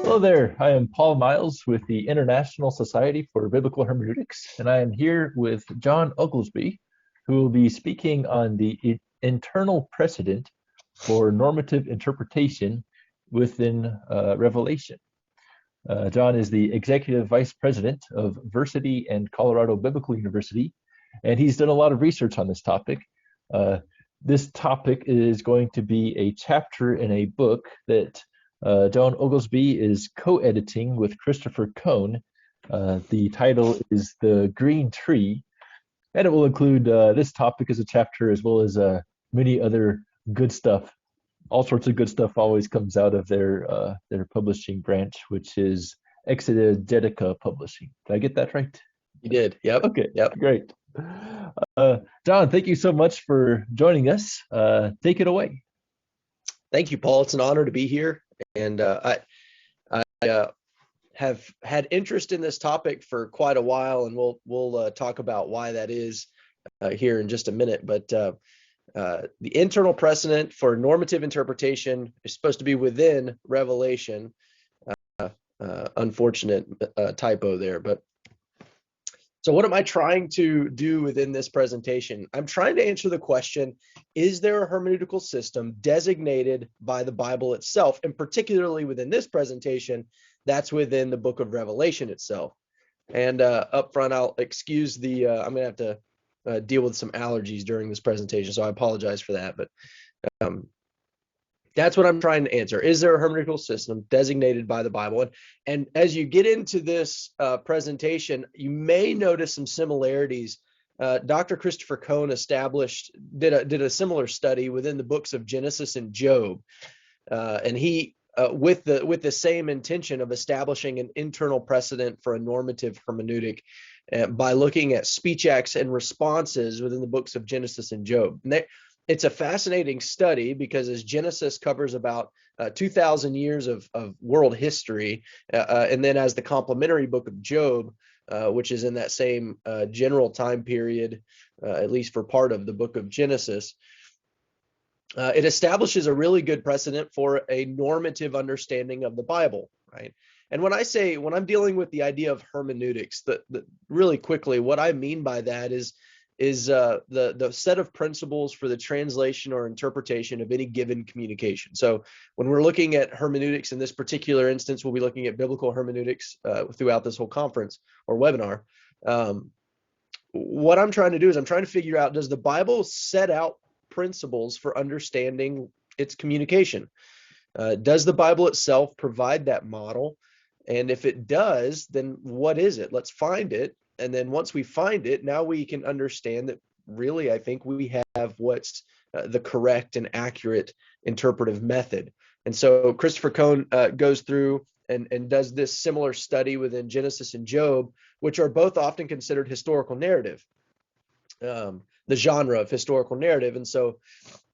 Hello there. I am Paul Miles with the International Society for Biblical Hermeneutics, and I am here with John Oglesby, who will be speaking on the internal precedent for normative interpretation within Revelation. John is the Executive Vice President of Versity and Colorado Biblical University, and he's done a lot of research on this topic. This topic is going to be a chapter in a book that John Oglesby is co-editing with Christopher Cohn. The title is The Green Tree, and it will include this topic as a chapter as well as many other good stuff. All sorts of good stuff always comes out of their publishing branch, which is Exegetica Publishing. Did I get that right? You did. Yep. Okay. Yep. Great. John, thank you so much for joining us. Take it away. Thank you, Paul. It's an honor to be here. And I have had interest in this topic for quite a while, and we'll talk about why that is here in just a minute. But the internal precedent for normative interpretation is supposed to be within Revelation. Unfortunate typo there. But so what am I trying to do within this presentation? I'm trying to answer the question, is there a hermeneutical system designated by the Bible itself? And particularly within this presentation, that's within the book of Revelation itself. And up front, I'll excuse I'm going to have to deal with some allergies during this presentation, so I apologize for that. But that's what I'm trying to answer. Is there a hermeneutical system designated by the Bible? And as you get into this presentation, you may notice some similarities. Dr. Christopher Cohn did a similar study within the books of Genesis and Job, and he with the same intention of establishing an internal precedent for a normative hermeneutic by looking at speech acts and responses within the books of Genesis and Job. And it's a fascinating study because as Genesis covers about 2,000 years of world history, and then as the complementary book of Job, which is in that same general time period, at least for part of the book of Genesis, it establishes a really good precedent for a normative understanding of the Bible, right? And when I'm dealing with the idea of hermeneutics, really quickly, what I mean by that is the set of principles for the translation or interpretation of any given communication. So when we're looking at hermeneutics in this particular instance, we'll be looking at biblical hermeneutics throughout this whole conference or webinar. What I'm trying to do is I'm trying to figure out, does the Bible set out principles for understanding its communication? Does the Bible itself provide that model? And if it does, then what is it? Let's find it. And then once we find it, now we can understand that really, I think we have what's the correct and accurate interpretive method. And so Christopher Cohn goes through and does this similar study within Genesis and Job, which are both often considered historical narrative, the genre of historical narrative. And so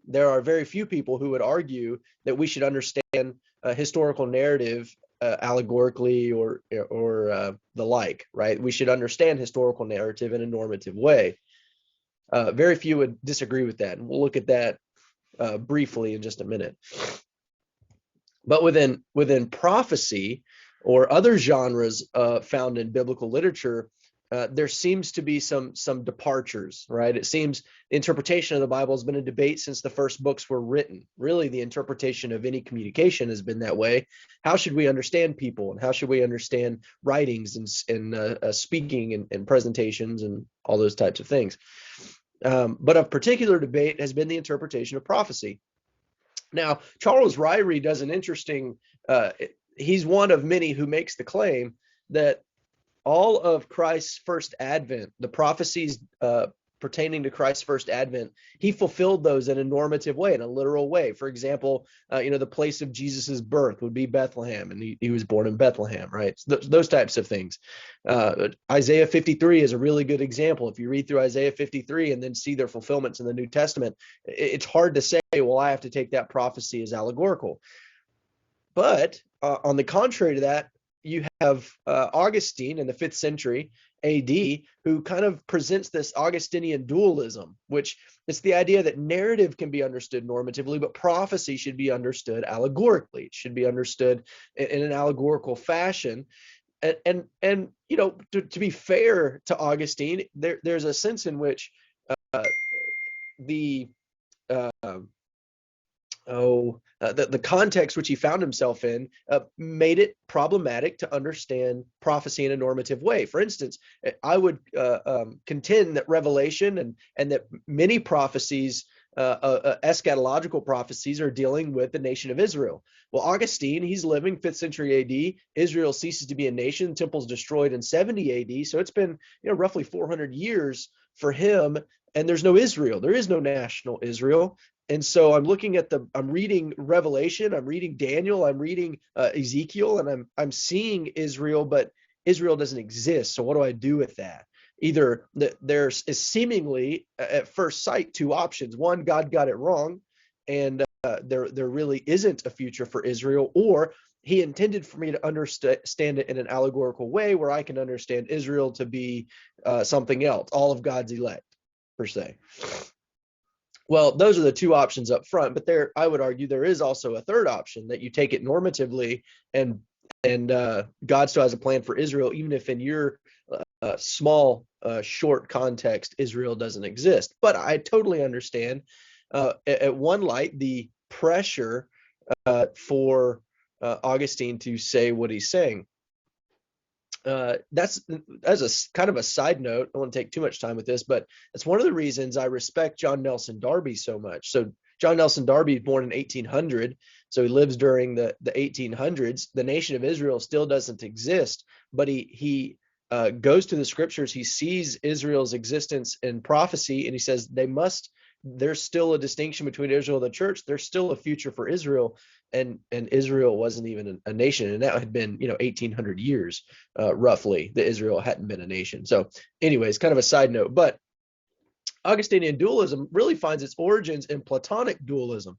there are very few people who would argue that we should understand historical narrative allegorically or the like, right? We should understand historical narrative in a normative way. Very few would disagree with that, and we'll look at that briefly in just a minute. But within prophecy or other genres found in biblical literature, there seems to be some departures, right? It seems the interpretation of the Bible has been a debate since the first books were written. Really, the interpretation of any communication has been that way. How should we understand people, and how should we understand writings and speaking and presentations and all those types of things? But of particular debate has been the interpretation of prophecy. Now, Charles Ryrie does an interesting, he's one of many who makes the claim that all of Christ's first advent, the prophecies pertaining to Christ's first advent, he fulfilled those in a normative way, in a literal way. For example, the place of Jesus's birth would be Bethlehem, and he was born in Bethlehem, right? So those types of things. Isaiah 53 is a really good example. If you read through Isaiah 53 and then see their fulfillments in the New Testament, it's hard to say, well, I have to take that prophecy as allegorical. But on the contrary to that, you have Augustine in the 5th century AD, who kind of presents this Augustinian dualism, which is the idea that narrative can be understood normatively, but prophecy should be understood allegorically. It should be understood in an allegorical fashion. And to be fair to Augustine, there's a sense in which the the context which he found himself in made it problematic to understand prophecy in a normative way. For instance, I would contend that Revelation and that many prophecies, eschatological prophecies, are dealing with the nation of Israel. Well, Augustine, he's living 5th century AD. Israel ceases to be a nation. The temple's destroyed in 70 AD. So it's been roughly 400 years for him, and there's no Israel. There is no national Israel. And so I'm reading Revelation, I'm reading Daniel, I'm reading Ezekiel, and I'm seeing Israel, but Israel doesn't exist. So what do I do with that? Either there is seemingly at first sight 2 options. One, God got it wrong, and there really isn't a future for Israel, or he intended for me to understand it in an allegorical way where I can understand Israel to be something else, all of God's elect, per se. Well, those are the 2 options up front, but I would argue there is also a third option, that you take it normatively, and God still has a plan for Israel, even if in your small, short context, Israel doesn't exist. But I totally understand, at one light, the pressure for Augustine to say what he's saying. That's as a kind of a side note. I don't want to take too much time with this, but it's one of the reasons I respect John Nelson Darby so much. So John Nelson Darby was born in 1800, so he lives during the 1800s. The nation of Israel still doesn't exist, but he goes to the scriptures. He sees Israel's existence in prophecy, and he says there's still a distinction between Israel and the church. There's still a future for Israel, and Israel wasn't even a nation, and that had been 1800 years roughly that Israel hadn't been a nation. So anyways, kind of a side note, but Augustinian dualism really finds its origins in Platonic dualism,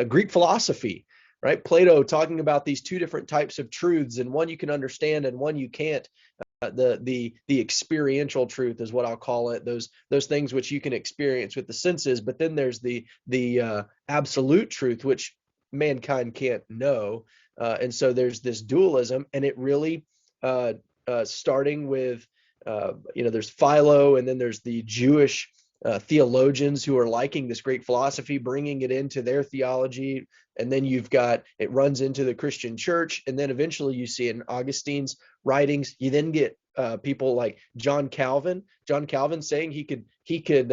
Greek philosophy, right? Plato talking about these 2 different types of truths, and one you can understand and one you can't. The experiential truth is what I'll call it. Those things which you can experience with the senses, but then there's the absolute truth which mankind can't know. And so there's this dualism, and it really starting with there's Philo, and then there's the Jewish theologians who are liking this Greek philosophy, bringing it into their theology, and then you've got it runs into the Christian church, and then eventually you see in Augustine's writings, you then get people like John Calvin saying he could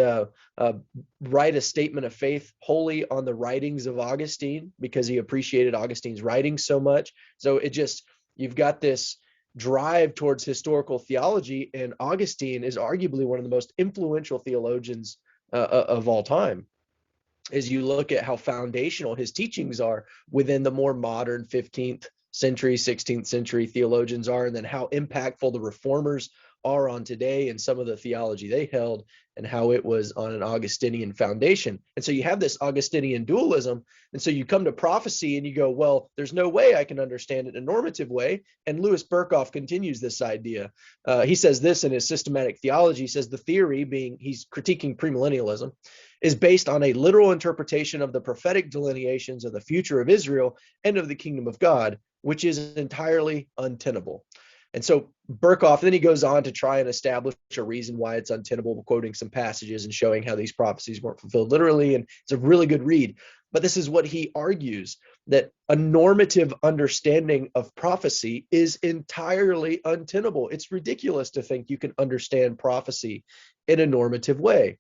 write a statement of faith wholly on the writings of Augustine because he appreciated Augustine's writings so much. So you've got this drive towards historical theology, and Augustine is arguably one of the most influential theologians of all time, as you look at how foundational his teachings are within the more modern 15th century, 16th century theologians are, and then how impactful the reformers are on today and some of the theology they held, and how it was on an Augustinian foundation. And so you have this Augustinian dualism, and so you come to prophecy and you go, well, there's no way I can understand it in a normative way. And Louis Berkhoff continues this idea. He says this in his systematic theology. He says the theory, he's critiquing premillennialism, is based on a literal interpretation of the prophetic delineations of the future of Israel and of the kingdom of God, which is entirely untenable. And so Berkhoff, then he goes on to try and establish a reason why it's untenable, quoting some passages and showing how these prophecies weren't fulfilled literally. And it's a really good read. But this is what he argues, that a normative understanding of prophecy is entirely untenable. It's ridiculous to think you can understand prophecy in a normative way,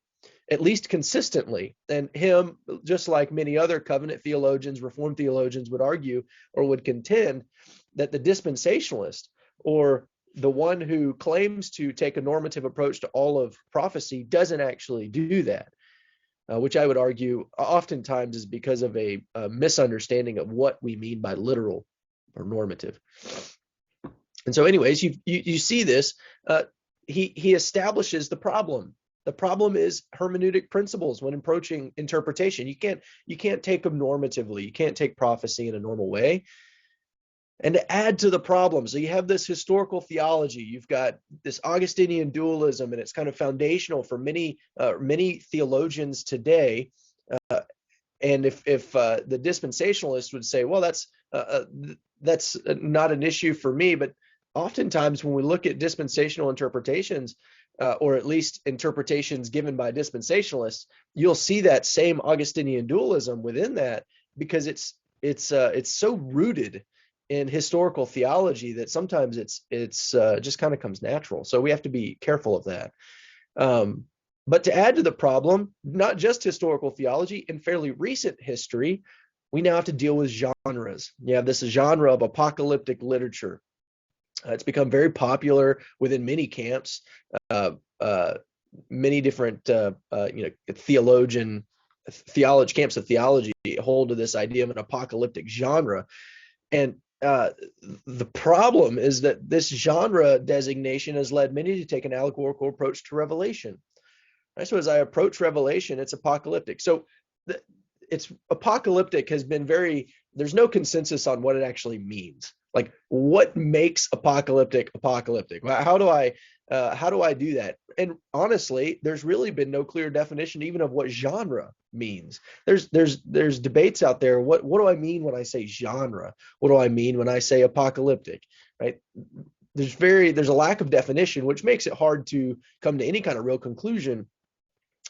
at least consistently. And him, just like many other covenant theologians, Reformed theologians, would argue or would contend that the dispensationalist, or the one who claims to take a normative approach to all of prophecy, doesn't actually do that, which I would argue oftentimes is because of a misunderstanding of what we mean by literal or normative. And so anyways, you see this, he establishes the problem. The problem is hermeneutic principles when approaching interpretation. You can't take them normatively. You can't take prophecy in a normal way. And to add to the problem, so you have this historical theology, you've got this Augustinian dualism, and it's kind of foundational for many theologians today. And if the dispensationalists would say, well, that's not an issue for me, but oftentimes when we look at dispensational interpretations, or at least interpretations given by dispensationalists, you'll see that same Augustinian dualism within that, because it's so rooted in historical theology that sometimes it's just kind of comes natural. So we have to be careful of that. But to add to the problem, not just historical theology, in fairly recent history, we now have to deal with genres. You have this genre of apocalyptic literature. It's become very popular within many camps. Many different camps of theology hold to this idea of an apocalyptic genre. And the problem is that this genre designation has led many to take an allegorical approach to Revelation. Right? So as I approach Revelation, it's apocalyptic. So it's apocalyptic has been there's no consensus on what it actually means. Like, what makes apocalyptic? How do I do that? And honestly, there's really been no clear definition even of what genre means. There's debates out there. What do I mean when I say genre? What do I mean when I say apocalyptic? Right? There's a lack of definition, which makes it hard to come to any kind of real conclusion.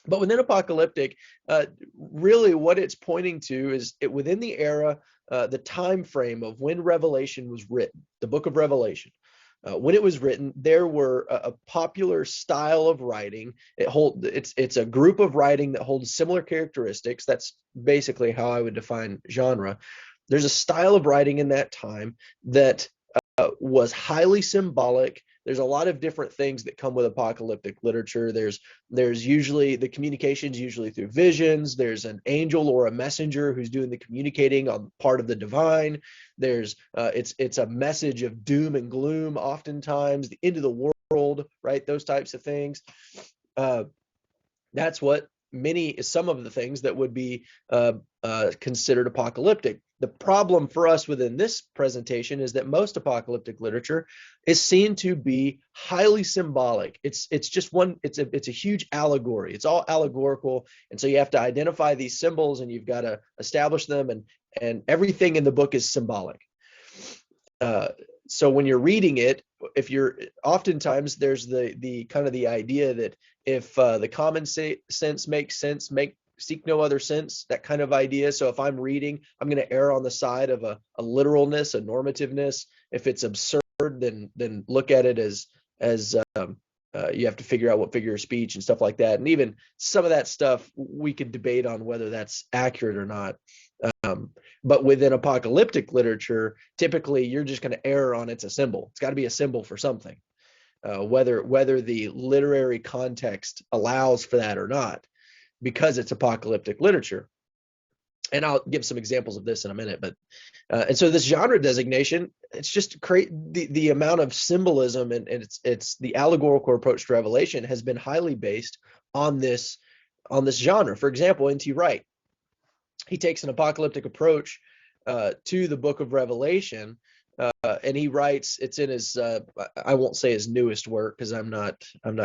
But within apocalyptic, really what it's pointing to is within the era, the time frame of when Revelation was written, the book of Revelation. When it was written, there were a popular style of writing. It's a group of writing that holds similar characteristics. That's basically how I would define genre. There's a style of writing in that time that was highly symbolic. There's a lot of different things that come with apocalyptic literature. There's usually the communications usually through visions. There's an angel or a messenger who's doing the communicating on part of the divine. There's it's a message of doom and gloom, oftentimes the end of the world, right? Those types of things. That's what some of the things that would be considered apocalyptic. The problem for us within this presentation is that most apocalyptic literature is seen to be highly symbolic. It's a huge allegory. It's all allegorical, and so you have to identify these symbols and you've got to establish them, and everything in the book is symbolic. So when you're reading it, oftentimes there's the kind of the idea that if the common sense makes sense, seek no other sense, that kind of idea. So if I'm reading, I'm going to err on the side of a literalness, a normativeness. If it's absurd, then look at it as you have to figure out what figure of speech and stuff like that. And even some of that stuff we could debate on whether that's accurate or not. But within apocalyptic literature, typically you're just going to err on it's a symbol. It's got to be a symbol for something, whether the literary context allows for that or not, because it's apocalyptic literature. And I'll give some examples of this in a minute. But and so this genre designation, it's just the amount of symbolism and it's the allegorical approach to Revelation has been highly based on this genre. For example, N.T. Wright, he takes an apocalyptic approach to the book of Revelation, and he writes. It's in his I won't say his newest work because I'm not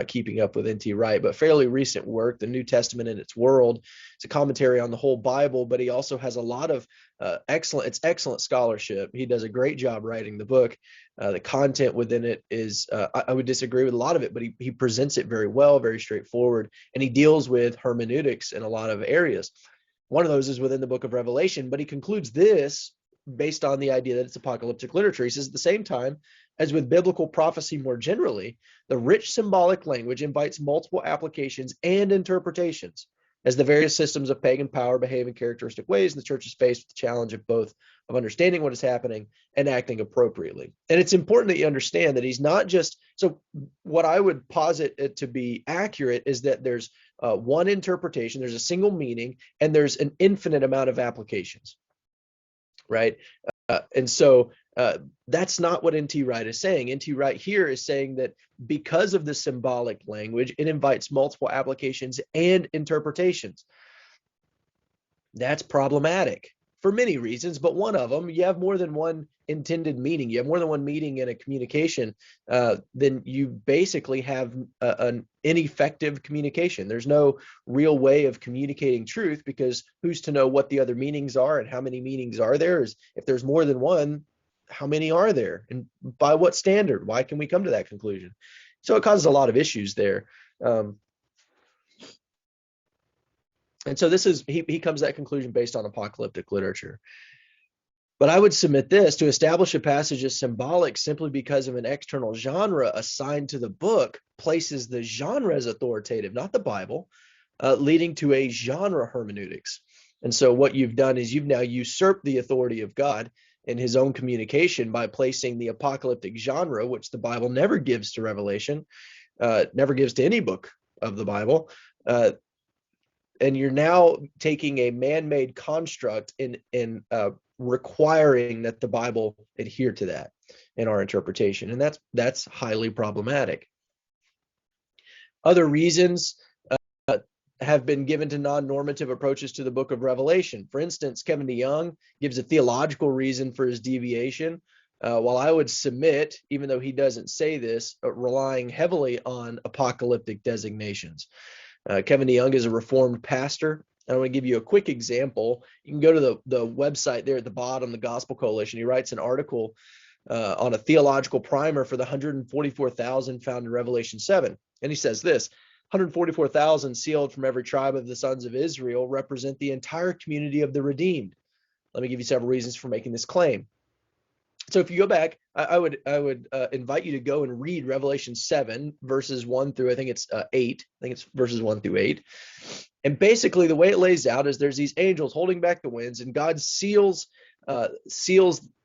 keeping up with N.T. Wright, but fairly recent work, the New Testament in its World. It's a commentary on the whole Bible, but he also has a lot of excellent scholarship. He does a great job writing the book. The content within it is I would disagree with a lot of it, but he presents it very well, very straightforward, and he deals with hermeneutics in a lot of areas. One of those is within the book of Revelation, but he concludes this based on the idea that it's apocalyptic literature. He says, at the same time, as with biblical prophecy more generally, the rich symbolic language invites multiple applications and interpretations as the various systems of pagan power behave in characteristic ways, and the church is faced with the challenge of understanding what is happening and acting appropriately. And it's important that you understand that he's not just, so what I would posit it to be accurate is that there's one interpretation, there's a single meaning, and there's an infinite amount of applications, right? And so that's not what N.T. Wright is saying. N.T. Wright here is saying that because of the symbolic language, it invites multiple applications and interpretations. That's problematic for many reasons, but one of them, you have more than one intended meaning. You have more than one meaning in a communication, then you basically have an ineffective communication. There's no real way of communicating truth, because who's to know what the other meanings are and how many meanings are there? If there's more than one, how many are there, and by what standard? Why can we come to that conclusion? So it causes a lot of issues there. And so he comes to that conclusion based on apocalyptic literature. But I would submit this: to establish a passage as symbolic simply because of an external genre assigned to the book places the genre as authoritative, not the Bible, leading to a genre hermeneutics. And so what you've done is you've now usurped the authority of God in his own communication by placing the apocalyptic genre, which the Bible never gives to Revelation, never gives to any book of the Bible, and you're now taking a man-made construct in requiring that the Bible adhere to that in our interpretation, and that's highly problematic. Other reasons have been given to non-normative approaches to the book of Revelation. For instance, Kevin DeYoung gives a theological reason for his deviation, while I would submit, even though he doesn't say this, relying heavily on apocalyptic designations. Kevin DeYoung is a Reformed pastor. I want to give you a quick example. You can go to the website there at the bottom, the Gospel Coalition. He writes an article on a theological primer for the 144,000 found in Revelation 7. And he says this: 144,000 sealed from every tribe of the sons of Israel represent the entire community of the redeemed. Let me give you several reasons for making this claim. So if you go back, I would invite you to go and read Revelation 7 verses 1 through, I think it's 8. I think it's verses 1 through 8. And basically the way it lays out is there's these angels holding back the winds, and God seals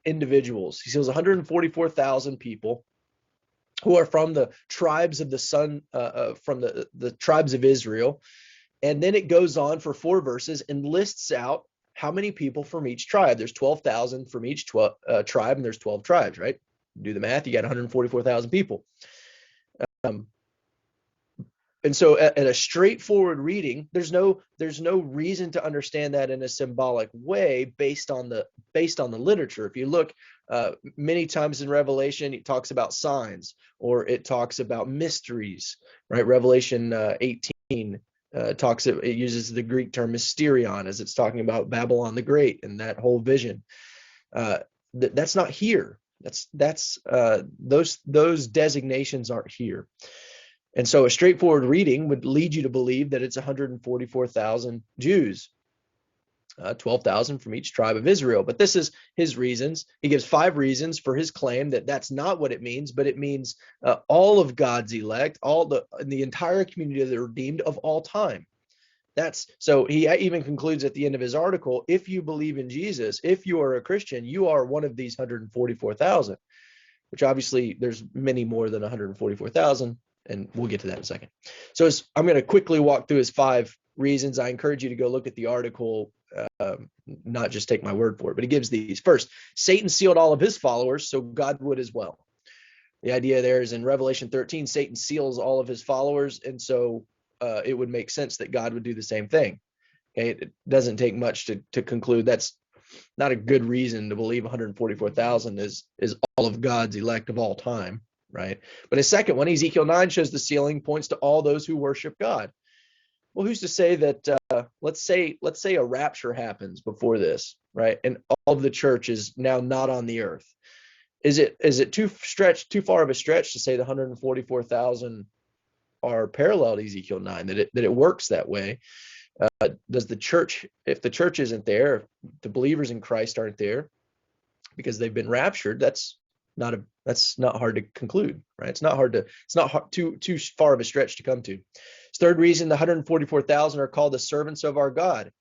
individuals. He seals 144,000 people who are from the tribes of the son, from the tribes of Israel. And then it goes on for 4 verses and lists out how many people from each tribe. There's 12,000 from each tribe, and there's 12 tribes, right? Do the math, you got 144,000 people. And so at a straightforward reading, there's no reason to understand that in a symbolic way based on the literature. If you look many times in Revelation, it talks about signs, or it talks about mysteries, right? Revelation 18 it uses the Greek term mysterion as it's talking about Babylon the Great and that whole vision. That's not here. Those designations aren't here. And so a straightforward reading would lead you to believe that it's 144,000 Jews, 12,000 from each tribe of Israel. But this is his reasons. He gives 5 reasons for his claim that that's not what it means, but it means all of God's elect, the entire community of the redeemed of all time. So he even concludes at the end of his article, if you believe in Jesus, if you are a Christian, you are one of these 144,000, which obviously there's many more than 144,000. And we'll get to that in a second. So I'm going to quickly walk through his 5 reasons. I encourage you to go look at the article, not just take my word for it, but he gives these. First, Satan sealed all of his followers, so God would as well. The idea there is in Revelation 13, Satan seals all of his followers, and so it would make sense that God would do the same thing. Okay? It doesn't take much to conclude that's not a good reason to believe 144,000 is all of God's elect of all time. Right. But his second one, Ezekiel 9, shows the sealing points to all those who worship God. Well, who's to say that let's say a rapture happens before this, right? And all of the church is now not on the earth. Is it too far of a stretch to say the 144,000 are parallel to Ezekiel 9, that it works that way? Does the church, if the church isn't there, if the believers in Christ aren't there because they've been raptured, that's not hard to conclude, right? It's not too far of a stretch to come to. Third reason, the 144,000 are called the servants of our God.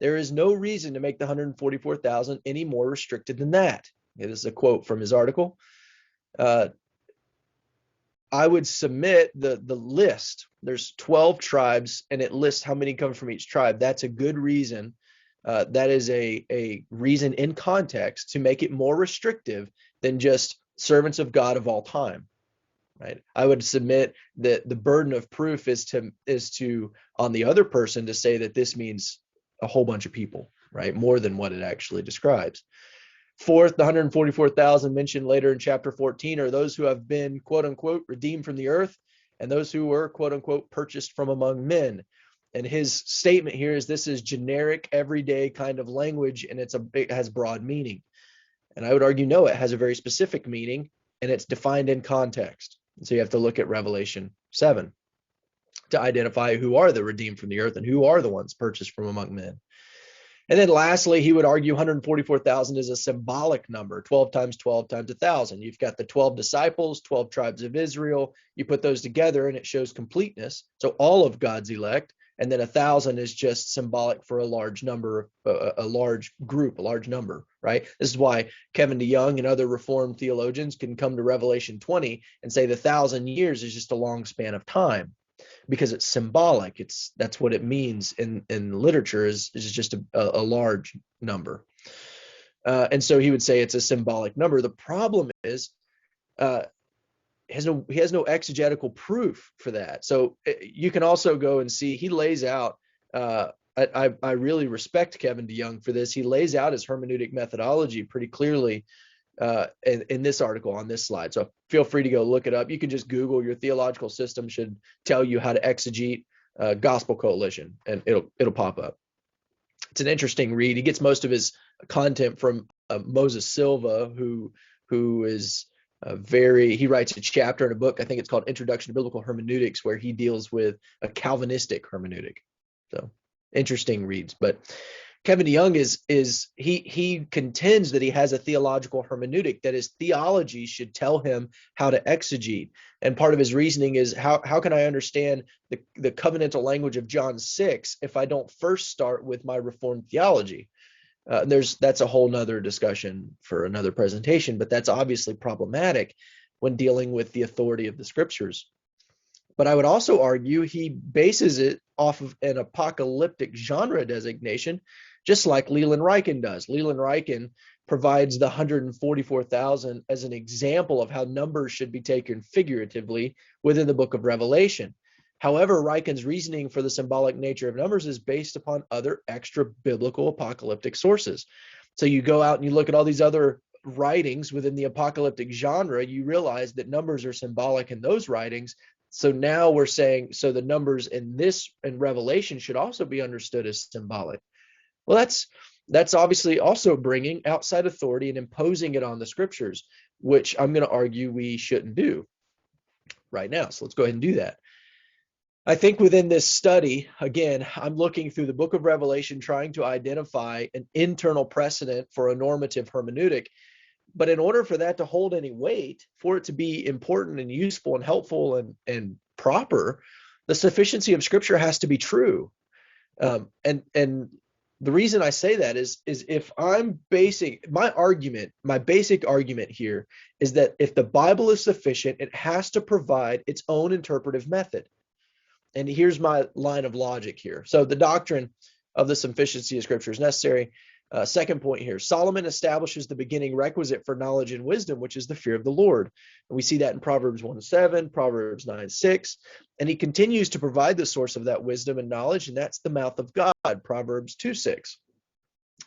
There is no reason to make the 144,000 any more restricted than that. Okay, this is a quote from his article. I would submit the list. There's 12 tribes, and it lists how many come from each tribe. That's a good reason. That is a reason in context to make it more restrictive than just servants of God of all time, right? I would submit that the burden of proof is to on the other person to say that this means a whole bunch of people, right? More than what it actually describes. Fourth, the 144,000 mentioned later in chapter 14 are those who have been, quote unquote, redeemed from the earth, and those who were, quote unquote, purchased from among men. And his statement here is this is generic, everyday kind of language, and it has broad meaning. And I would argue, no, it has a very specific meaning, and it's defined in context. And so you have to look at Revelation 7 to identify who are the redeemed from the earth and who are the ones purchased from among men. And then lastly, he would argue 144,000 is a symbolic number, 12 times 12 times 1,000. You've got the 12 disciples, 12 tribes of Israel. You put those together and it shows completeness. So all of God's elect. And then 1,000 is just symbolic for a large number, a large group, a large number, right? This is why Kevin DeYoung and other Reformed theologians can come to Revelation 20 and say the 1,000 years is just a long span of time, because it's symbolic. That's what it means in literature is just a large number. And so he would say it's a symbolic number. The problem is he has no exegetical proof for that. So you can also go and see, he lays out, I really respect Kevin DeYoung for this. He lays out his hermeneutic methodology pretty clearly in this article on this slide. So feel free to go look it up. You can just Google your theological system should tell you how to exegete Gospel Coalition, and it'll pop up. It's an interesting read. He gets most of his content from Moses Silva, who is he writes a chapter in a book, I think it's called Introduction to Biblical Hermeneutics, where he deals with a Calvinistic hermeneutic. So interesting reads. But Kevin DeYoung he contends that he has a theological hermeneutic, that his theology should tell him how to exegete. And part of his reasoning is how can I understand the covenantal language of John 6 if I don't first start with my Reformed theology? That's a whole nother discussion for another presentation, but that's obviously problematic when dealing with the authority of the scriptures. But I would also argue he bases it off of an apocalyptic genre designation, just like Leland Ryken does. Leland Ryken provides the 144,000 as an example of how numbers should be taken figuratively within the book of Revelation. However, Ryken's reasoning for the symbolic nature of numbers is based upon other extra biblical apocalyptic sources. So you go out and you look at all these other writings within the apocalyptic genre, you realize that numbers are symbolic in those writings. So now we're saying, so the numbers in Revelation should also be understood as symbolic. Well, that's obviously also bringing outside authority and imposing it on the scriptures, which I'm going to argue we shouldn't do right now. So let's go ahead and do that. I think within this study, again, I'm looking through the book of Revelation, trying to identify an internal precedent for a normative hermeneutic. But in order for that to hold any weight, for it to be important and useful and helpful and proper, the sufficiency of Scripture has to be true. And the reason I say that is if I'm basing my basic argument here is that if the Bible is sufficient, it has to provide its own interpretive method. And here's my line of logic here. So the doctrine of the sufficiency of Scripture is necessary. Second point here, Solomon establishes the beginning requisite for knowledge and wisdom, which is the fear of the Lord. And we see that in Proverbs 1:7, Proverbs 9:6, and he continues to provide the source of that wisdom and knowledge, and that's the mouth of God, Proverbs 2:6.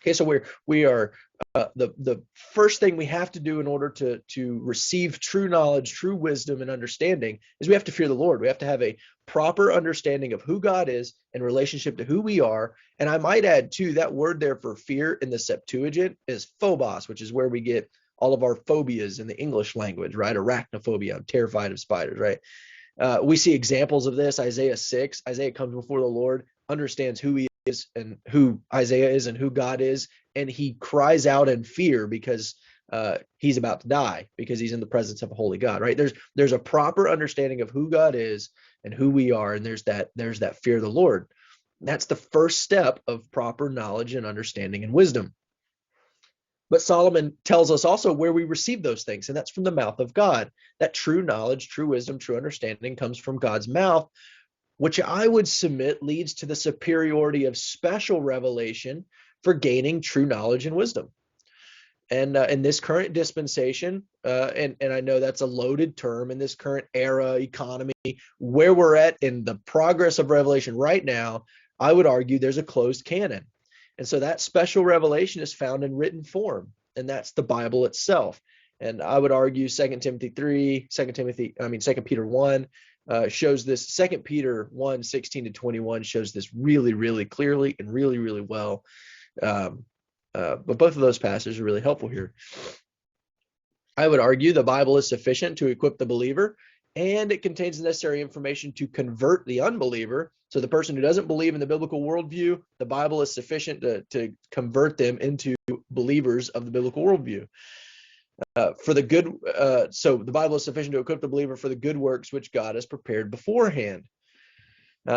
Okay, so we are the first thing we have to do in order to receive true knowledge, true wisdom, and understanding is we have to fear the Lord. We have to have a proper understanding of who God is in relationship to who we are. And I might add too, that word there for fear in the Septuagint is phobos, which is where we get all of our phobias in the English language, right? Arachnophobia, I'm terrified of spiders, right? We see examples of this. Isaiah 6, Isaiah comes before the Lord, understands who he is and who Isaiah is and who God is, and he cries out in fear because he's about to die, because he's in the presence of a holy God, right? There's a proper understanding of who God is and who we are, and there's that fear of the Lord. That's the first step of proper knowledge and understanding and wisdom. But Solomon tells us also where we receive those things, and that's from the mouth of God. That true knowledge, true wisdom, true understanding comes from God's mouth, which I would submit leads to the superiority of special revelation for gaining true knowledge and wisdom. And in this current dispensation, and I know that's a loaded term, in this current era, economy, where we're at in the progress of revelation right now, I would argue there's a closed canon. And so that special revelation is found in written form, and that's the Bible itself. And I would argue 2 Timothy 3, 2 Peter 1 shows this. 2 Peter 1, 16 to 21 shows this really, really clearly and really, really well. But both of those passages are really helpful here. I would argue the Bible is sufficient to equip the believer, and it contains the necessary information to convert the unbeliever. So the person who doesn't believe in the biblical worldview, the Bible is sufficient to convert them into believers of the biblical worldview. So the Bible is sufficient to equip the believer for the good works which God has prepared beforehand.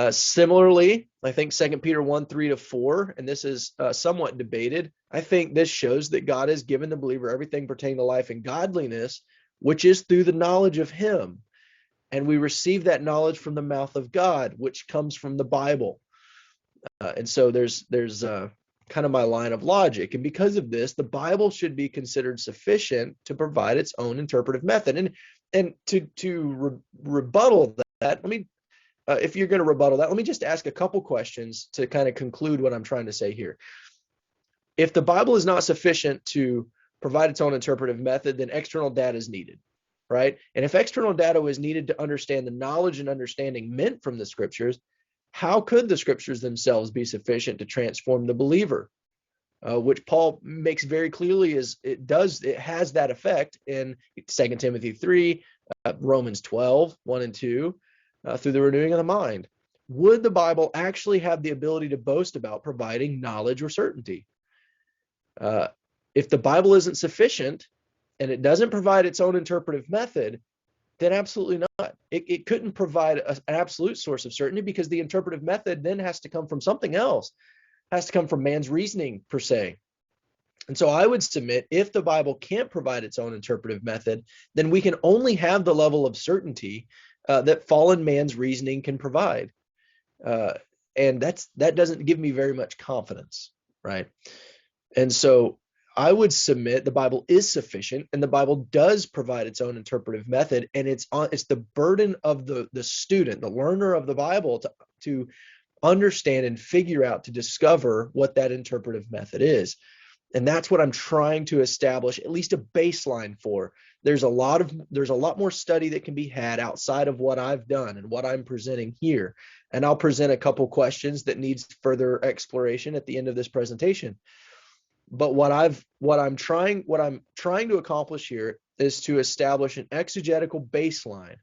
Similarly, I think 2 Peter 1, 3 to 4, and this is somewhat debated. I think this shows that God has given the believer everything pertaining to life and godliness, which is through the knowledge of him. And we receive that knowledge from the mouth of God, which comes from the Bible. And so there's kind of my line of logic. And because of this, the Bible should be considered sufficient to provide its own interpretive method. And to rebuttal that, if you're going to rebuttal that, let me just ask a couple questions to kind of conclude what I'm trying to say here. If the Bible is not sufficient to provide its own interpretive method, then external data is needed, right? And if external data was needed to understand the knowledge and understanding meant from the scriptures, how could the scriptures themselves be sufficient to transform the believer? Which Paul makes very clearly it has that effect in 2 Timothy 3, Romans 12, 1 and 2, through the renewing of the mind. Would the Bible actually have the ability to boast about providing knowledge or certainty? If the Bible isn't sufficient and it doesn't provide its own interpretive method, then absolutely not. It couldn't provide an absolute source of certainty, because the interpretive method then has to come from something else. It has to come from man's reasoning, per se. And so I would submit, if the Bible can't provide its own interpretive method, then we can only have the level of certainty that fallen man's reasoning can provide. And that doesn't give me very much confidence, right? And so I would submit the Bible is sufficient, and the Bible does provide its own interpretive method, and it's the burden of the student, the learner of the Bible, to understand and figure out, to discover what that interpretive method is. And that's what I'm trying to establish at least a baseline for. There's a lot more study that can be had outside of what I've done and what I'm presenting here. And I'll present a couple questions that needs further exploration at the end of this presentation. But what I'm trying to accomplish here is to establish an exegetical baseline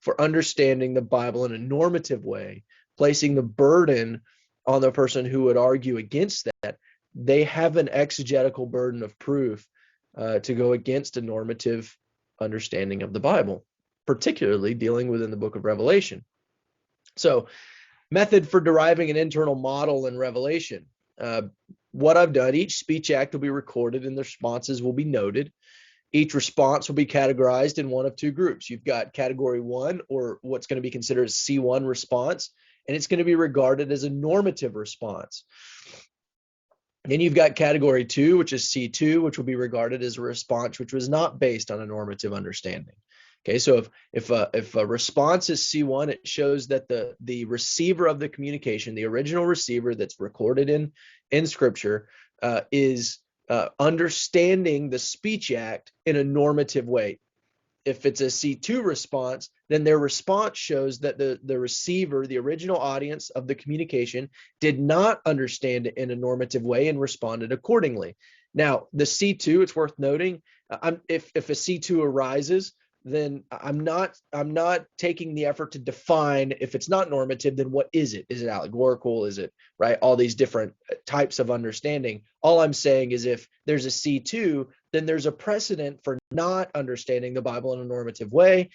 for understanding the Bible in a normative way, placing the burden on the person who would argue against that. They have an exegetical burden of proof to go against a normative understanding of the Bible, particularly dealing within the book of Revelation. So, method for deriving an internal model in Revelation. What I've done, each speech act will be recorded and the responses will be noted. Each response will be categorized in one of two groups. You've got category 1, or what's going to be considered a C1 response, and it's going to be regarded as a normative response. Then you've got category 2, which is C2, which will be regarded as a response which was not based on a normative understanding. Okay, so if a response is C1, it shows that the receiver of the communication, the original receiver that's recorded in Scripture, is understanding the speech act in a normative way. If it's a C2 response, then their response shows that the receiver, the original audience of the communication, did not understand it in a normative way and responded accordingly. Now, the C2, it's worth noting, if a C2 arises, then I'm not taking the effort to define, if it's not normative, then what is it? Is it allegorical? Is it, right? All these different types of understanding. All I'm saying is, if there's a C2, then there's a precedent for not understanding the Bible in a normative way.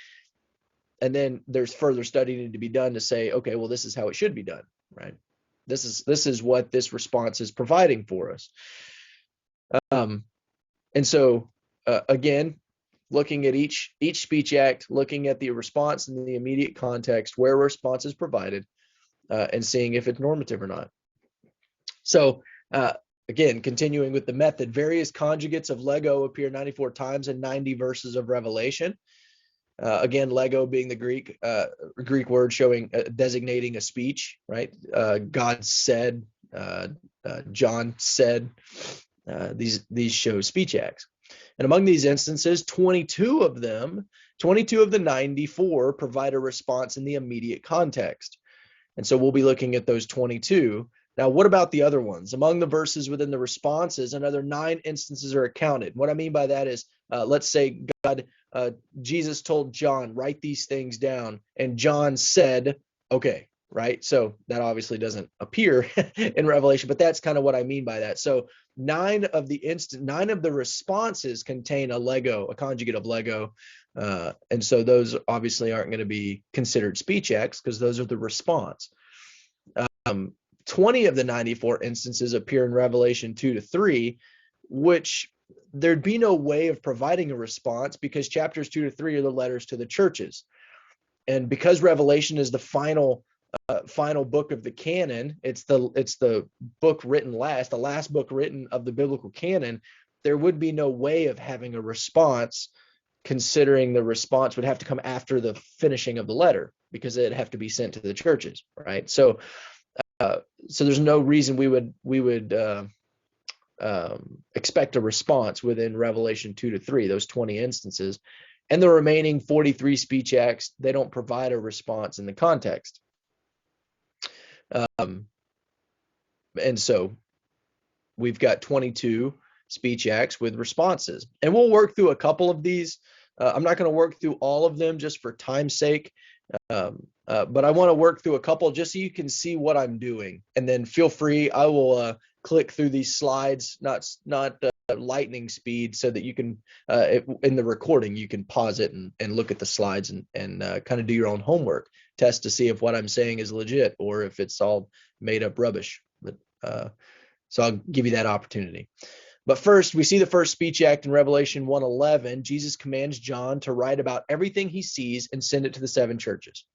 And then there's further study need to be done to say, okay, well, this is how it should be done, right? This is what this response is providing for us. And so, again, looking at each speech act, looking at the response in the immediate context where a response is provided, and seeing if it's normative or not. So, again, continuing with the method, various conjugates of lego appear 94 times in 90 verses of Revelation. Again, lego being the Greek word showing designating a speech, right? God said, John said, these show speech acts. And among these instances, 22 of the 94 provide a response in the immediate context. And so we'll be looking at those 22. Now, what about the other ones? Among the verses within the responses, another 9 instances are accounted. What I mean by that is, let's say Jesus told John, write these things down, and John said, okay, right? So that obviously doesn't appear in Revelation, but that's kind of what I mean by that. So 9 of the responses contain a conjugate of Lego. And so those obviously aren't going to be considered speech acts because those are the response. 20 of the 94 instances appear in Revelation 2-3, which there'd be no way of providing a response because chapters 2-3 are the letters to the churches. And because Revelation is the final book of the canon, it's the book written last, the last book written of the biblical canon, there would be no way of having a response, considering the response would have to come after the finishing of the letter because it'd have to be sent to the churches, right? So there's no reason we would expect a response within Revelation 2-3, those 20 instances. And the remaining 43 speech acts, they don't provide a response in the context. And so we've got 22 speech acts with responses. And we'll work through a couple of these. I'm not going to work through all of them just for time's sake. But I want to work through a couple just so you can see what I'm doing. And then feel free, I will click through these slides, not lightning speed, so that you can, in the recording, you can pause it and look at the slides and kind of do your own homework, test to see if what I'm saying is legit or if it's all made up rubbish. But, so I'll give you that opportunity. But first, we see the first speech act in Revelation 1:11. Jesus commands John to write about everything he sees and send it to the 7 churches.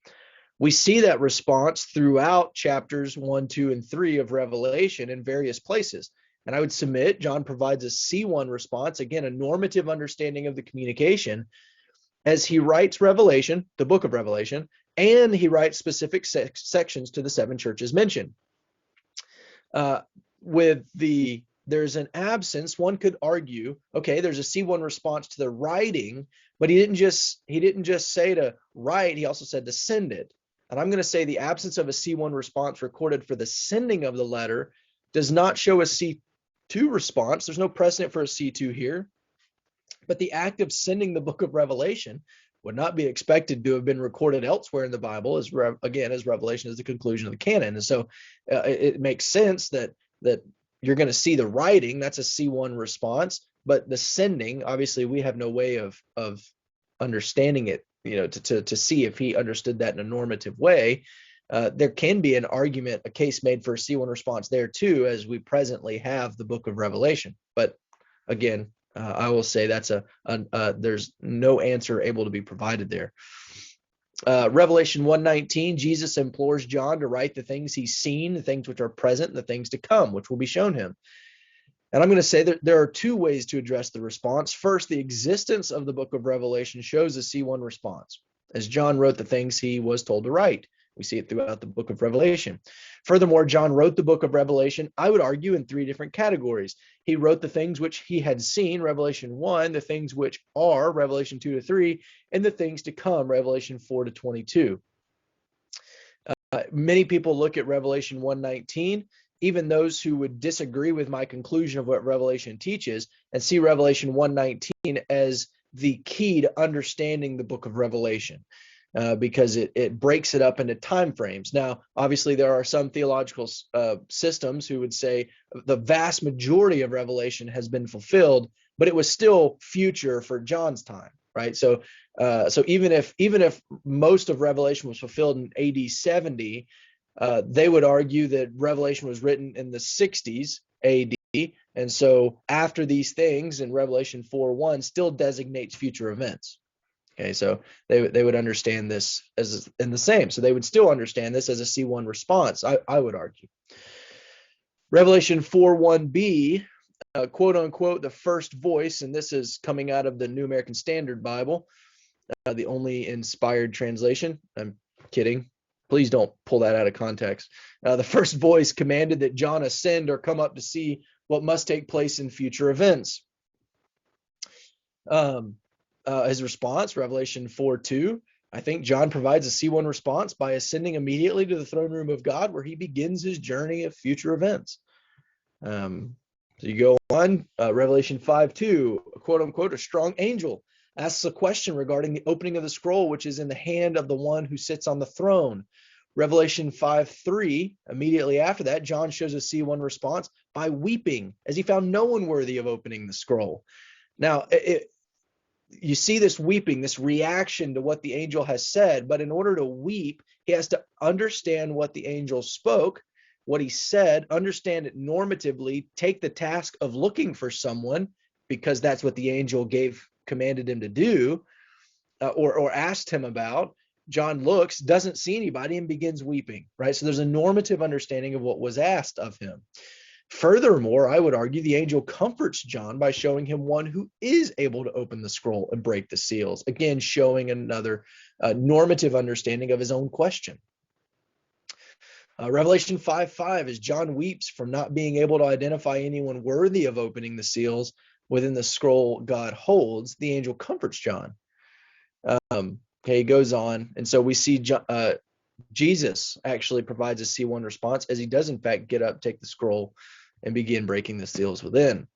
We see that response throughout chapters 1, 2, and 3 of Revelation in various places. And I would submit John provides a C1 response, again, a normative understanding of the communication, as he writes Revelation, the book of Revelation, and he writes specific sections to the 7 churches mentioned. There's an absence, one could argue, okay, there's a C1 response to the writing, but he didn't just say to write, he also said to send it. And I'm going to say the absence of a C1 response recorded for the sending of the letter does not show a C2 response. There's no precedent for a C2 here. But the act of sending the book of Revelation would not be expected to have been recorded elsewhere in the Bible, as Revelation is the conclusion of the canon. And so it makes sense that you're going to see the writing, that's a C1 response, but the sending, obviously we have no way of understanding it, to see if he understood that in a normative way. There can be an argument, a case made for a C1 response there too, as we presently have the book of Revelation. But again, I will say that's there's no answer able to be provided there. Revelation 1:19, Jesus implores John to write the things he's seen, the things which are present, and the things to come, which will be shown him. And I'm going to say that there are 2 ways to address the response. First, the existence of the book of Revelation shows a C1 response, as John wrote the things he was told to write. We see it throughout the book of Revelation. Furthermore, John wrote the book of Revelation, I would argue, in 3 different categories. He wrote the things which he had seen, Revelation 1, the things which are, Revelation 2-3, and the things to come, Revelation 4-22. Many people look at Revelation 1:19, even those who would disagree with my conclusion of what Revelation teaches, and see Revelation 1:19 as the key to understanding the book of Revelation. Because it breaks it up into time frames. Now, obviously, there are some theological systems who would say the vast majority of Revelation has been fulfilled, but it was still future for John's time, right? So even if most of Revelation was fulfilled in AD 70, they would argue that Revelation was written in the 60s AD, and so after these things in Revelation 4:1 still designates future events. Okay, so they would understand this as in the same. So they would still understand this as a C1 response, I would argue. Revelation 4:1b, quote unquote, the first voice, and this is coming out of the New American Standard Bible, the only inspired translation. I'm kidding. Please don't pull that out of context. The first voice commanded that John ascend or come up to see what must take place in future events. His response, Revelation 4:2, I think John provides a C1 response by ascending immediately to the throne room of God, where he begins his journey of future events. So you go on, Revelation 5:2, quote unquote, a strong angel asks a question regarding the opening of the scroll, which is in the hand of the one who sits on the throne. Revelation 5:3, immediately after that, John shows a C1 response by weeping, as he found no one worthy of opening the scroll. Now, you see this weeping, this reaction to what the angel has said, but in order to weep, he has to understand what the angel spoke, what he said, understand it normatively, take the task of looking for someone, because that's what the angel commanded him to do, or asked him about. John looks, doesn't see anybody, and begins weeping, right? So there's a normative understanding of what was asked of him. Furthermore, I would argue the angel comforts John by showing him one who is able to open the scroll and break the seals, again, showing another normative understanding of his own question. Revelation 5:5, as John weeps from not being able to identify anyone worthy of opening the seals within the scroll God holds, the angel comforts John. He goes on, and so we see Jesus actually provides a C1 response, as he does in fact get up, take the scroll, and begin breaking the seals within.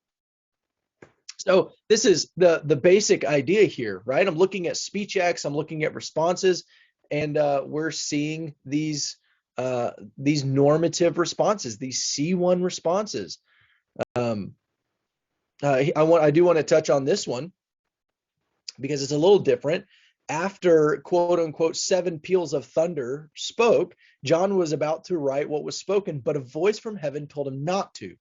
So this is the basic idea here, right? I'm looking at speech acts, I'm looking at responses, and we're seeing these normative responses, these C1 responses. I do want to touch on this one because it's a little different. After, quote unquote, 7 peals of thunder spoke, John was about to write what was spoken, but a voice from heaven told him not to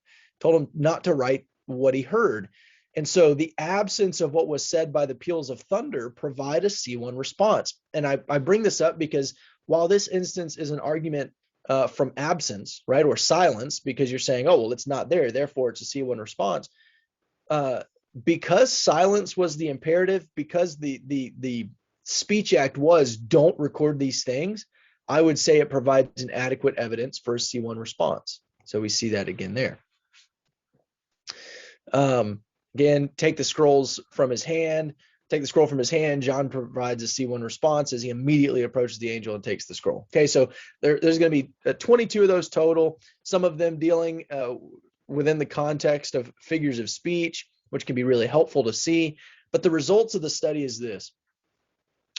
write what he heard. And so the absence of what was said by the peals of thunder provide a C1 response. And I bring this up because while this instance is an argument from absence, right, or silence, because you're saying, oh, well, it's not there, therefore it's a C1 response. Because silence was the imperative, because the speech act was don't record these things, I would say it provides an adequate evidence for a C1 response. So we see that again there. Again, take the scroll from his hand. John provides a C1 response as he immediately approaches the angel and takes the scroll. Okay, so there's going to be 22 of those total, some of them dealing within the context of figures of speech, which can be really helpful to see. But the results of the study is this.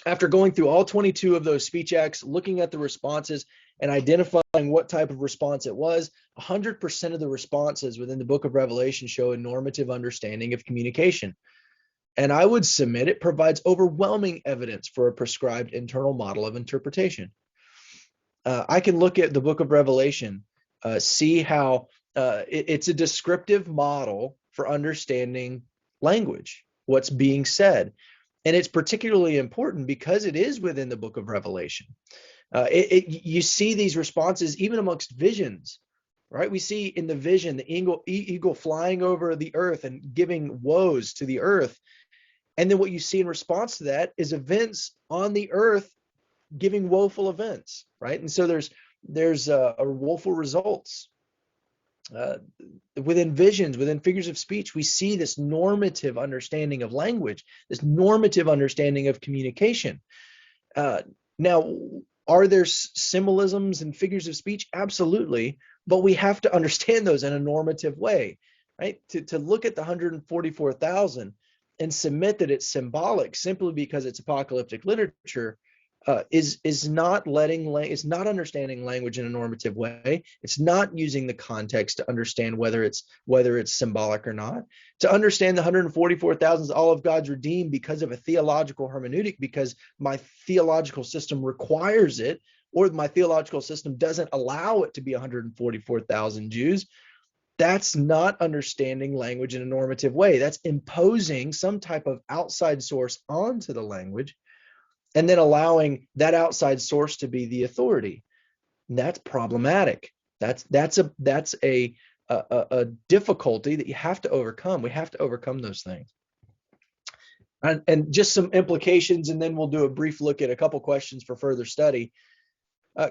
After going through all 22 of those speech acts, looking at the responses and identifying what type of response it was, 100% of the responses within the book of Revelation show a normative understanding of communication. And I would submit it provides overwhelming evidence for a prescribed internal model of interpretation. I can look at the book of Revelation, see how it's a descriptive model for understanding language, what's being said. And it's particularly important because it is within the book of Revelation. You see these responses even amongst visions, right? We see in the vision the eagle flying over the earth and giving woes to the earth. And then what you see in response to that is events on the earth giving woeful events, right? And so there's woeful results. Within visions, within figures of speech, we see this normative understanding of language, this normative understanding of communication. Now, are there symbolisms and figures of speech? Absolutely, but we have to understand those in a normative way, right? To look at the 144,000 and submit that it's symbolic simply because it's apocalyptic literature is not it's not understanding language in a normative way. It's not using the context to understand whether it's symbolic or not. To understand the 144,000 is all of God's redeemed because of a theological hermeneutic, because my theological system requires it, or my theological system doesn't allow it to be 144,000 Jews. That's not understanding language in a normative way. That's imposing some type of outside source onto the language and then allowing that outside source to be the authority. And that's problematic. That's a difficulty that you have to overcome. We have to overcome those things. And just some implications, and then we'll do a brief look at a couple questions for further study.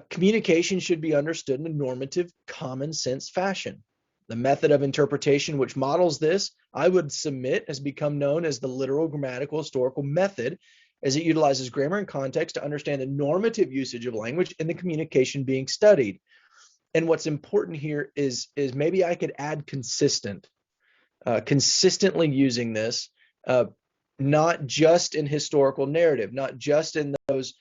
Communication should be understood in a normative, common sense fashion. The method of interpretation which models this, I would submit, has become known as the literal-grammatical-historical method, as it utilizes grammar and context to understand the normative usage of language in the communication being studied. And what's important here is maybe I could add consistent, consistently using this, not just in historical narrative, not just in those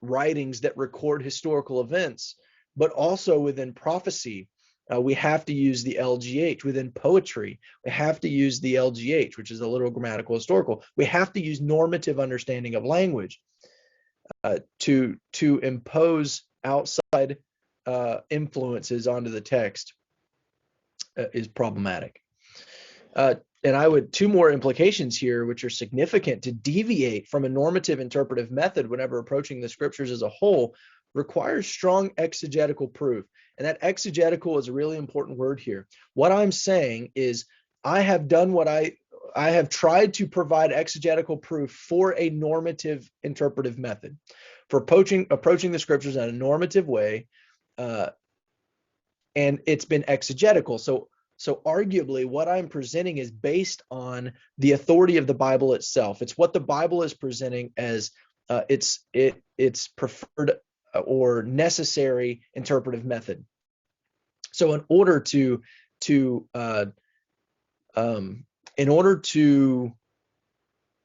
writings that record historical events, but also within prophecy. We have to use the LGH. Within poetry, we have to use the LGH, which is the literal grammatical historical. We have to use normative understanding of language to impose outside influences onto the text is problematic. And I would, two more implications here, which are significant: to deviate from a normative interpretive method whenever approaching the scriptures as a whole requires strong exegetical proof. And that exegetical is a really important word here. What I'm saying is I have done what I have tried to provide exegetical proof for a normative interpretive method, for approaching the scriptures in a normative way, and it's been exegetical. So arguably what I'm presenting is based on the authority of the Bible itself. It's what the Bible is presenting as its preferred or necessary interpretive method. So in order to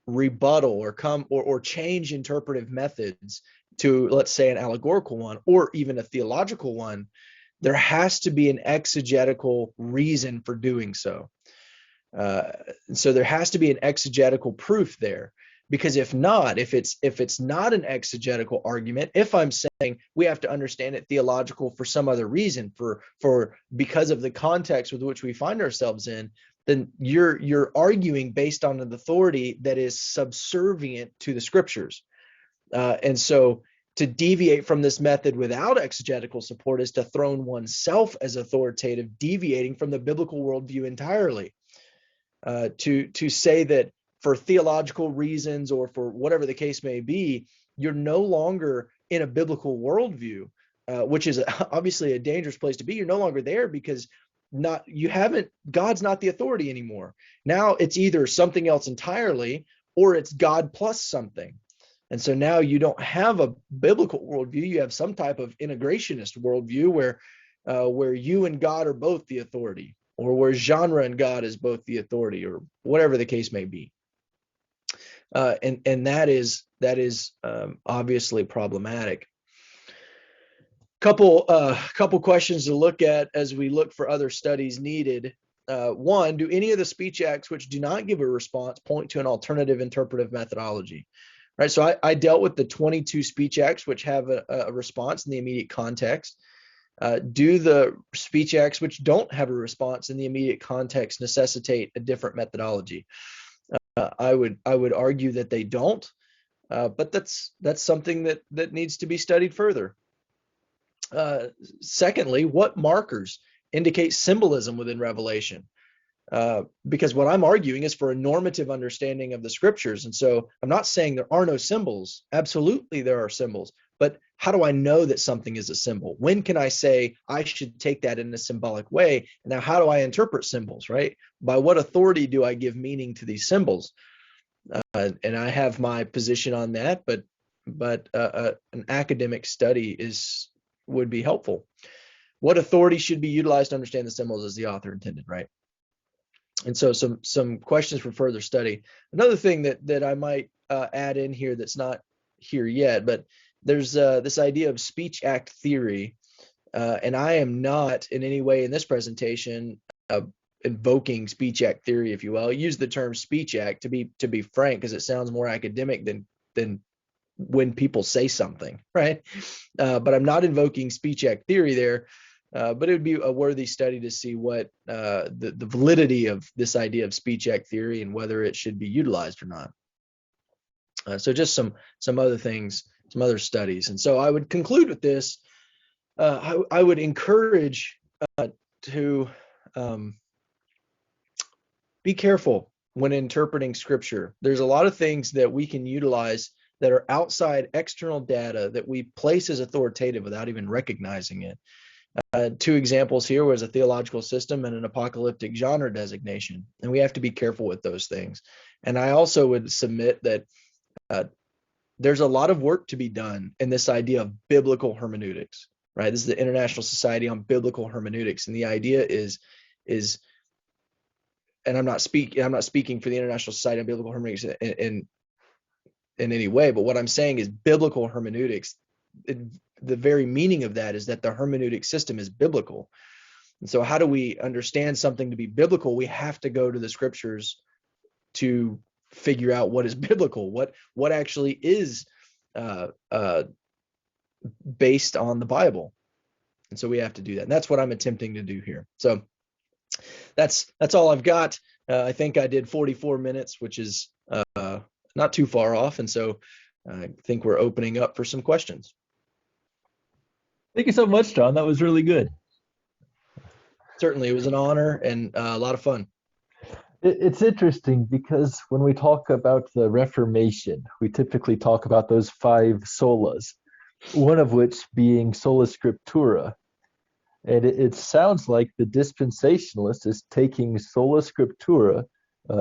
rebuttal or change interpretive methods to, let's say, an allegorical one or even a theological one, there has to be an exegetical reason for doing so. So there has to be an exegetical proof there, because if not, if it's not an exegetical argument, if I'm saying we have to understand it theological for some other reason, because of the context with which we find ourselves in, then you're arguing based on an authority that is subservient to the scriptures. And so to deviate from this method without exegetical support is to throne oneself as authoritative, deviating from the biblical worldview entirely. To say that for theological reasons or for whatever the case may be, you're no longer in a biblical worldview, which is obviously a dangerous place to be. You're no longer there because God's not the authority anymore. Now it's either something else entirely or it's God plus something. And so now you don't have a biblical worldview. You have some type of integrationist worldview where you and God are both the authority, or where genre and God is both the authority, or whatever the case may be. And that is obviously problematic. Couple questions to look at as we look for other studies needed. One, do any of the speech acts which do not give a response point to an alternative interpretive methodology? Right. So I dealt with the 22 speech acts which have a response in the immediate context. Do the speech acts which don't have a response in the immediate context necessitate a different methodology? I would argue that they don't, but that's something that needs to be studied further. Secondly, what markers indicate symbolism within Revelation? Because what I'm arguing is for a normative understanding of the scriptures. And so I'm not saying there are no symbols. Absolutely there are symbols. But how do I know that something is a symbol? When can I say I should take that in a symbolic way? And now how do I interpret symbols, right? By what authority do I give meaning to these symbols? And I have my position on that, but an academic study would be helpful. What authority should be utilized to understand the symbols as the author intended, right? And so some questions for further study. Another thing that I might add in here that's not here yet, but there's this idea of speech act theory, and I am not in any way in this presentation invoking speech act theory, if you will. I use the term speech act to be frank, because it sounds more academic than when people say something, right? But I'm not invoking speech act theory there. But it would be a worthy study to see what the validity of this idea of speech act theory and whether it should be utilized or not. So just some other things, some other studies. And so I would conclude with this. I would encourage to be careful when interpreting scripture. There's a lot of things that we can utilize that are outside external data that we place as authoritative without even recognizing it. Two examples here was a theological system and an apocalyptic genre designation, and we have to be careful with those things. And I also would submit that there's a lot of work to be done in this idea of biblical hermeneutics, right? This is the International Society on Biblical Hermeneutics, and the idea is, and I'm not speaking for the International Society on Biblical Hermeneutics in any way, but what I'm saying is biblical hermeneutics. The very meaning of that is that the hermeneutic system is biblical. And so how do we understand something to be biblical? We have to go to the scriptures to figure out what is biblical, what actually is based on the Bible. And so we have to do that. And that's what I'm attempting to do here. So that's all I've got. I think I did 44 minutes, which is not too far off. And so I think we're opening up for some questions. Thank you so much, John. That was really good. Certainly, it was an honor and a lot of fun. It's interesting because when we talk about the Reformation, we typically talk about those 5 solas, one of which being sola scriptura. And it sounds like the dispensationalist is taking sola scriptura,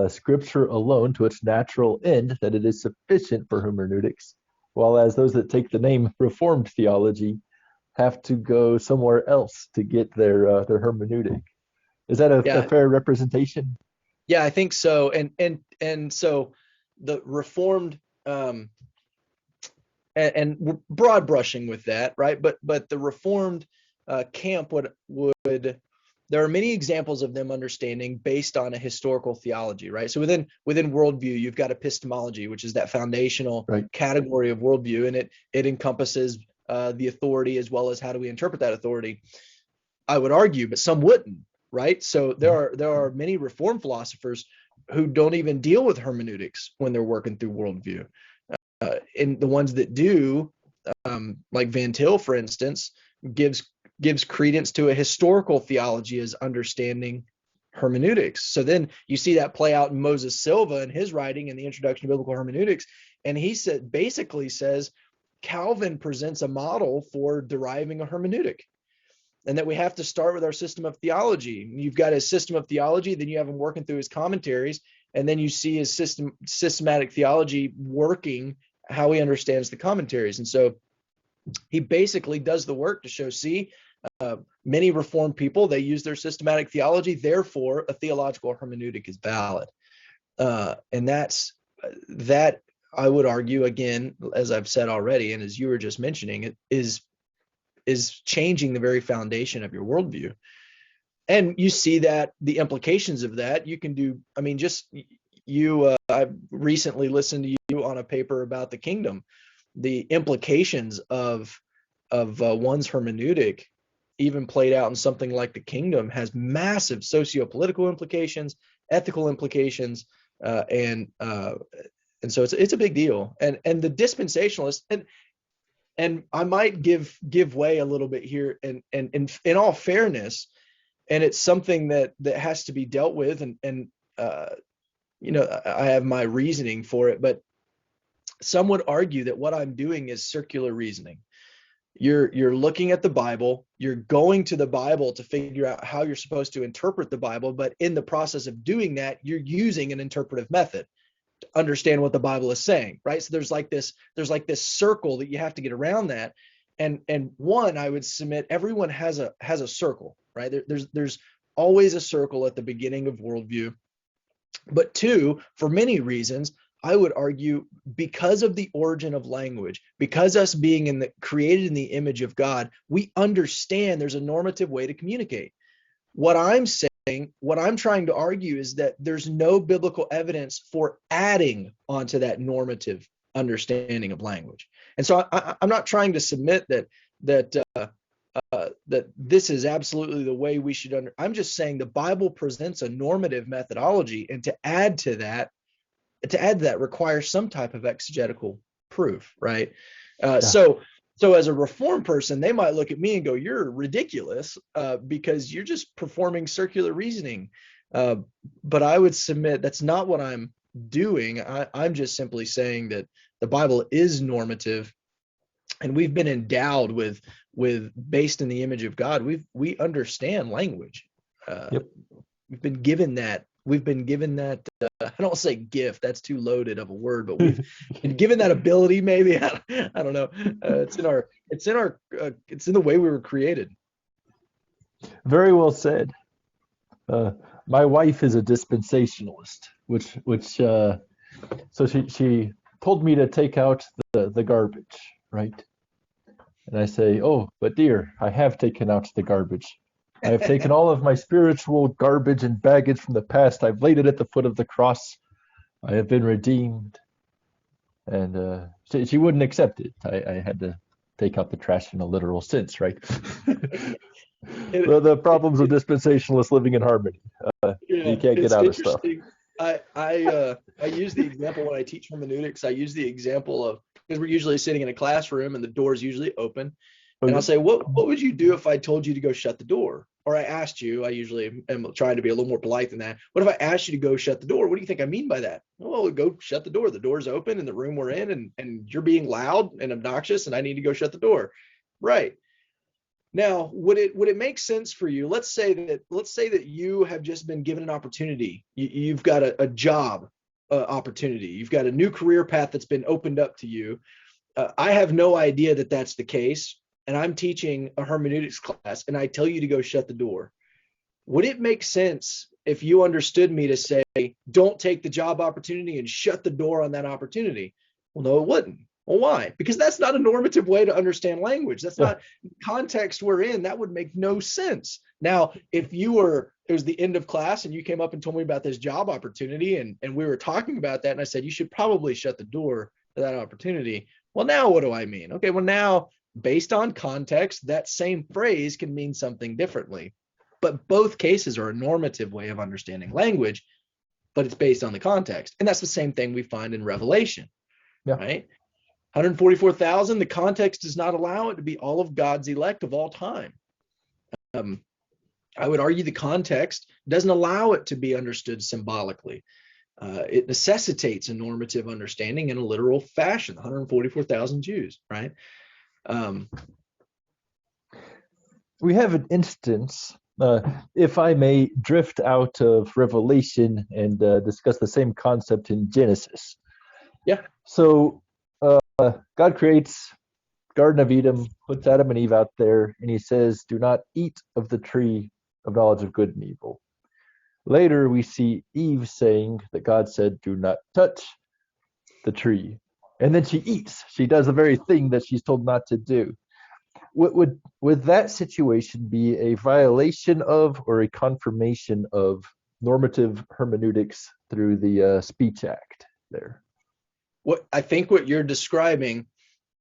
scripture alone, to its natural end, that it is sufficient for hermeneutics, while as those that take the name Reformed theology have to go somewhere else to get their hermeneutic. Is that a fair representation? Yeah, I think so. And so the Reformed and we're broad brushing with that, right? But the Reformed camp would there are many examples of them understanding based on a historical theology, right? So within worldview, you've got epistemology, which is that foundational category of worldview, and it encompasses the authority as well as how do we interpret that authority. I would argue, but some wouldn't, right? So there are many Reformed philosophers who don't even deal with hermeneutics when they're working through worldview. And the ones that do, like Van Til, for instance, gives credence to a historical theology as understanding hermeneutics. So then you see that play out in Moses Silva in his writing in the Introduction to Biblical Hermeneutics, and he basically says Calvin presents a model for deriving a hermeneutic, and that we have to start with our system of theology. You've got his system of theology, then you have him working through his commentaries, and then you see his systematic theology working how he understands the commentaries. And so he basically does the work to show, many Reformed people, they use their systematic theology, therefore a theological hermeneutic is valid. And that I would argue, again, as I've said already, and as you were just mentioning, it is changing the very foundation of your worldview. And you see that the implications of that, you can do, I mean, I recently listened to you on a paper about the kingdom. The implications of one's hermeneutic, even played out in something like the kingdom, has massive socio-political implications, ethical implications, and so it's a big deal. And the dispensationalists, and I might give way a little bit here, and in all fairness, and it's something that has to be dealt with, and I have my reasoning for it, but some would argue that what I'm doing is circular reasoning. You're looking at the Bible, you're going to the Bible to figure out how you're supposed to interpret the Bible, but in the process of doing that, you're using an interpretive method to understand what the Bible is saying, right? So there's like this circle that you have to get around that. And one, I would submit, everyone has a circle, right? There's always a circle at the beginning of worldview. But two, for many reasons, I would argue, because of the origin of language, because us being created in the image of God, we understand there's a normative way to communicate. What I'm trying to argue is that there's no biblical evidence for adding onto that normative understanding of language. And so I'm not trying to submit that this is absolutely the way we should I'm just saying the Bible presents a normative methodology, and to add to that requires some type of exegetical proof, right? So as a Reformed person, they might look at me and go, "You're ridiculous because you're just performing circular reasoning." But I would submit that's not what I'm doing. I'm just simply saying that The Bible is normative, and we've been endowed with based in the image of God. We understand language. Yep. We've been given that. We've been given that. I don't say gift. That's too loaded of a word, but we've been given that ability. Maybe I don't know. It's in our. It's in our. It's in the way we were created. Very well said. My wife is a dispensationalist, so she told me to take out the garbage, right? And I say, oh, but dear, I have taken out the garbage. I have taken all of my spiritual garbage and baggage from the past. I've laid it at the foot of the cross. I have been redeemed. And she wouldn't accept it. I had to take out the trash in a literal sense, right? The problems of dispensationalists living in harmony. You can't get it's out of stuff. interesting. I use the example when I teach hermeneutics. I use the example of, because we're usually sitting in a classroom and the door is usually open. And I'll say, what would you do if I told you to go shut the door? Or I asked you, I usually am trying to be a little more polite than that. What if I asked you to go shut the door? What do you think I mean by that? Well, go shut the door. The door's open in the room we're in, and you're being loud and obnoxious, and I need to go shut the door. Right. Now, would it make sense for you? Let's say that you have just been given an opportunity. You've got a job opportunity. You've got a new career path that's been opened up to you. I have no idea that that's the case, and I'm teaching a hermeneutics class, and I tell you to go shut the door. Would it make sense if you understood me to say, don't take the job opportunity and shut the door on that opportunity? Well, no, it wouldn't. Well, why? Because that's not a normative way to understand language. That's not context we're in. That would make no sense. Now, if it was the end of class and you came up and told me about this job opportunity, and we were talking about that, and I said, you should probably shut the door to that opportunity. Well, now what do I mean? Okay, well, now based on context, that same phrase can mean something differently. But both cases are a normative way of understanding language, but it's based on the context. And that's the same thing we find in Revelation, right? 144,000, the context does not allow it to be all of God's elect of all time. I would argue the context doesn't allow it to be understood symbolically. It necessitates a normative understanding in a literal fashion, 144,000 Jews, right? We have an instance, if I may drift out of Revelation and discuss the same concept in Genesis. Yeah. So God creates Garden of Eden, puts Adam and Eve out there, and he says, do not eat of the tree of knowledge of good and evil. Later, we see Eve saying that God said, do not touch the tree. And then she eats. She does the very thing that she's told not to do. Would that situation be a violation of or a confirmation of normative hermeneutics through the Speech Act there? I think what you're describing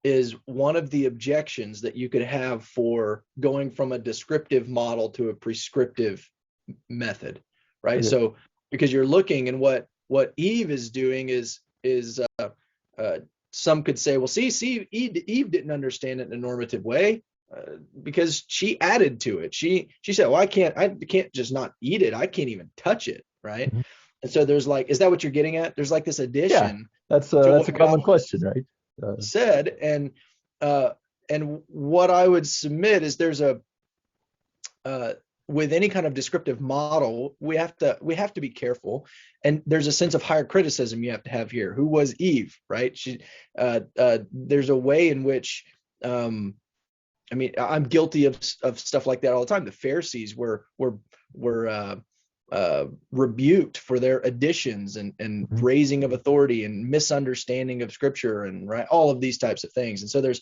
is one of the objections that you could have for going from a descriptive model to a prescriptive method, right? Okay. So because you're looking, and what Eve is doing is some could say, well, see, Eve didn't understand it in a normative way because she added to it. She said, well, I can't just not eat it. I can't even touch it, right? Mm-hmm. And so there's like, is that what you're getting at? There's like this addition. Yeah, that's a common question, right? Said, and what I would submit is there's with any kind of descriptive model, we have to be careful, and there's a sense of higher criticism you have to have here. Who was Eve, right? There's a way in which I mean, I'm guilty of stuff like that all the time. The Pharisees were rebuked for their additions and raising of authority and misunderstanding of scripture, and right, all of these types of things. And so there's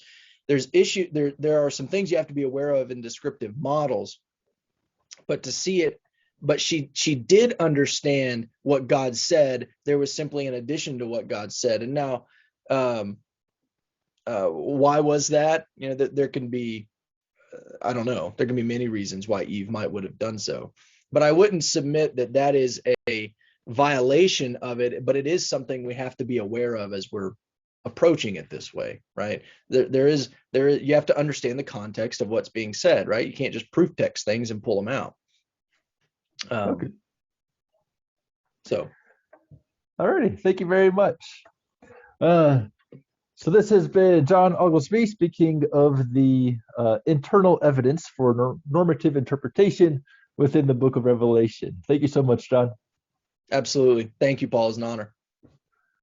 issue there are some things you have to be aware of in descriptive models, but to see it, but she did understand what God said. There was simply an addition to what God said. And now why was that? You know, there can be I don't know, there can be many reasons why Eve would have done so. But I wouldn't submit that is a violation of it, but it is something we have to be aware of as we're approaching it this way, right? There is you have to understand the context of what's being said, right? You can't just proof text things and pull them out. Okay. So, all righty, thank you very much. So this has been John Oglesby speaking of the internal evidence for normative interpretation within the book of Revelation. Thank you so much, John. Absolutely. Thank you, Paul. It's an honor.